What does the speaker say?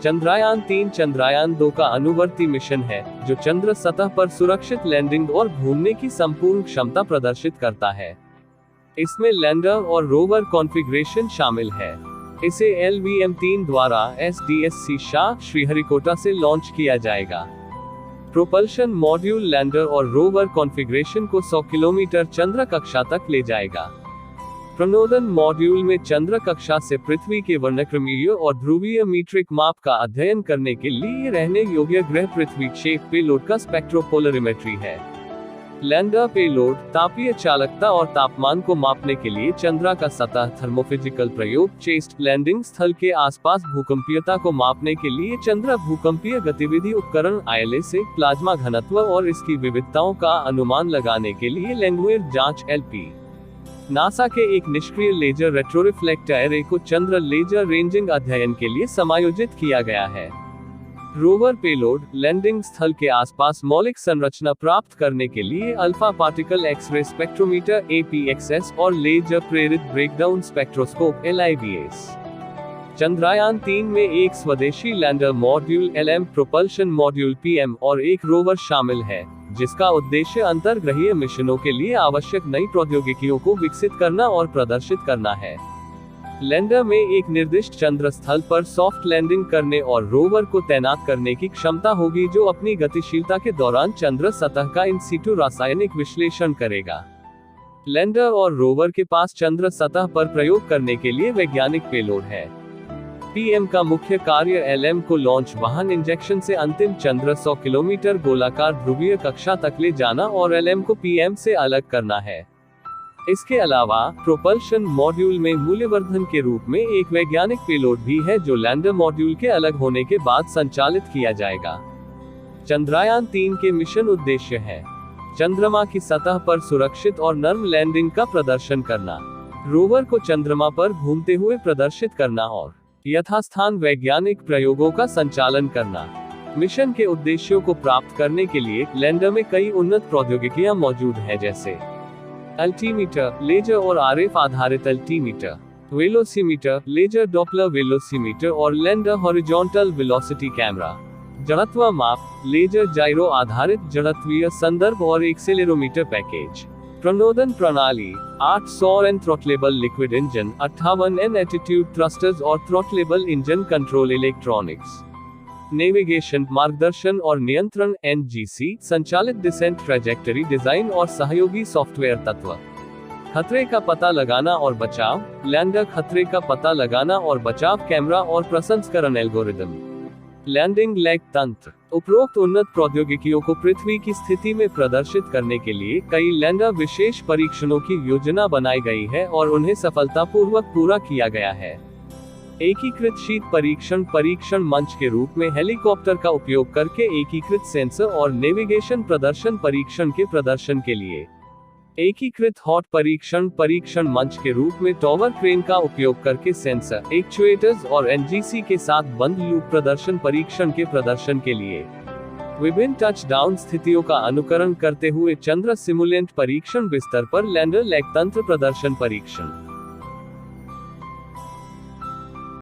चंद्रयान-3 चंद्रयान-2 का अनुवर्ती मिशन है, जो चंद्र सतह पर सुरक्षित लैंडिंग और घूमने की संपूर्ण क्षमता प्रदर्शित करता है। इसमें लैंडर और रोवर कॉन्फ़िगरेशन शामिल है। इसे LVM-3 द्वारा SDSC शाह श्रीहरिकोटा से लॉन्च किया जाएगा। प्रोपल्शन मॉड्यूल लैंडर और रोवर कॉन्फ़िगरेशन को 100 किलोमीटर चंद्र कक्षा तक ले जाएगा। प्रणोदन मॉड्यूल में चंद्र कक्षा से पृथ्वी के वर्णक्रमीय और ध्रुवीय मीट्रिक माप का अध्ययन करने के लिए रहने योग्य ग्रह पृथ्वी क्षेप पेलोड का स्पेक्ट्रोपोलरिमेट्री है। लैंडर पेलोड तापीय चालकता और तापमान को मापने के लिए चंद्र का सतह थर्मोफिजिकल प्रयोग, चेस्ट लैंडिंग स्थल के आसपास भूकंपीयता को मापने के लिए चंद्र भूकंपीय गतिविधि उपकरण ILA से प्लाज्मा घनत्व और इसकी विविधताओं का अनुमान लगाने के लिए लैंगमुइर जांच LP। नासा के एक निष्क्रिय लेजर रेट्रोरिफ्लेक्टर एरे को चंद्र लेजर रेंजिंग अध्ययन के लिए समायोजित किया गया है। रोवर पेलोड लैंडिंग स्थल के आसपास मौलिक संरचना प्राप्त करने के लिए alpha particle x ray spectrometer APXS और लेजर प्रेरित ब्रेकडाउन स्पेक्ट्रोस्कोप LIBS। चंद्रयान-3 में एक स्वदेशी lander module LM, propulsion module PM और एक रोवर शामिल है, जिसका उद्देश्य अंतर्ग्रहीय मिशनों के लिए आवश्यक नई प्रौद्योगिकियों को विकसित करना और प्रदर्शित करना है। लैंडर में एक निर्दिष्ट चंद्र स्थल पर सॉफ्ट लैंडिंग करने और रोवर को तैनात करने की क्षमता होगी, जो अपनी गतिशीलता के दौरान चंद्र सतह का इन सीटू रासायनिक विश्लेषण करेगा। लैंडर और रोवर के पास चंद्र सतह पर प्रयोग करने के लिए वैज्ञानिक पेलोड है। PM का मुख्य कार्य LM को लॉन्च वाहन इंजेक्शन से अंतिम चंद्र 100 किलोमीटर गोलाकार ध्रुवीय कक्षा तक ले जाना और LM को PM से अलग करना है। इसके अलावा प्रोपल्शन मॉड्यूल में मूल्यवर्धन के रूप में एक वैज्ञानिक पेलोड भी है, जो लैंडर मॉड्यूल के अलग होने के बाद संचालित किया जाएगा। चंद्रयान-3 के मिशन उद्देश्य है चंद्रमा की सतह पर सुरक्षित और नर्म लैंडिंग का प्रदर्शन करना, रोवर को चंद्रमा पर घूमते हुए प्रदर्शित करना और यथास्थान वैज्ञानिक प्रयोगों का संचालन करना। मिशन के उद्देश्यों को प्राप्त करने के लिए लैंडर में कई उन्नत प्रौद्योगिकियां मौजूद हैं, जैसे अल्टीमीटर लेजर और RF आधारित altimeter, velocimeter laser doppler velocimeter और लैंडर हॉरिजॉन्टल वेलोसिटी कैमरा, जड़त्व माप लेजर जाइरो आधारित जड़त्वीय संदर्भ और एक्सेलेरोमीटर पैकेज। प्रणोदन प्रणाली 8 सौर and throttleable liquid engine, 58 N attitude thrusters और throttleable engine control electronics. Navigation मार्गदर्शन और नियंत्रण NGC संचालित डिसेंट ट्रैजेक्टरी डिजाइन और सहयोगी सॉफ्टवेयर तत्व। खतरे का पता लगाना और बचाव लैंडर खतरे का पता लगाना और बचाव कैमरा और प्रसंस्करण एल्गोरिदम। लैंडिंग लैग तंत्र उपरोक्त उन्नत प्रौद्योगिकियों को पृथ्वी की स्थिति में प्रदर्शित करने के लिए कई लैंडर विशेष परीक्षणों की योजना बनाई गई है और उन्हें सफलतापूर्वक पूरा किया गया है। एकीकृत शीत परीक्षण मंच के रूप में हेलीकॉप्टर का उपयोग करके एकीकृत सेंसर और नेविगेशन प्रदर्शन परीक्षण के प्रदर्शन के लिए एकीकृत हॉट परीक्षण मंच के रूप में टॉवर क्रेन का उपयोग करके सेंसर, एक्चुएटर्स और NGC के साथ बंद लूप प्रदर्शन परीक्षण के प्रदर्शन के लिए विभिन्न टच डाउन स्थितियों का अनुकरण करते हुए चंद्र सिमुलेंट परीक्षण बिस्तर पर लैंडर लैग तंत्र प्रदर्शन परीक्षण।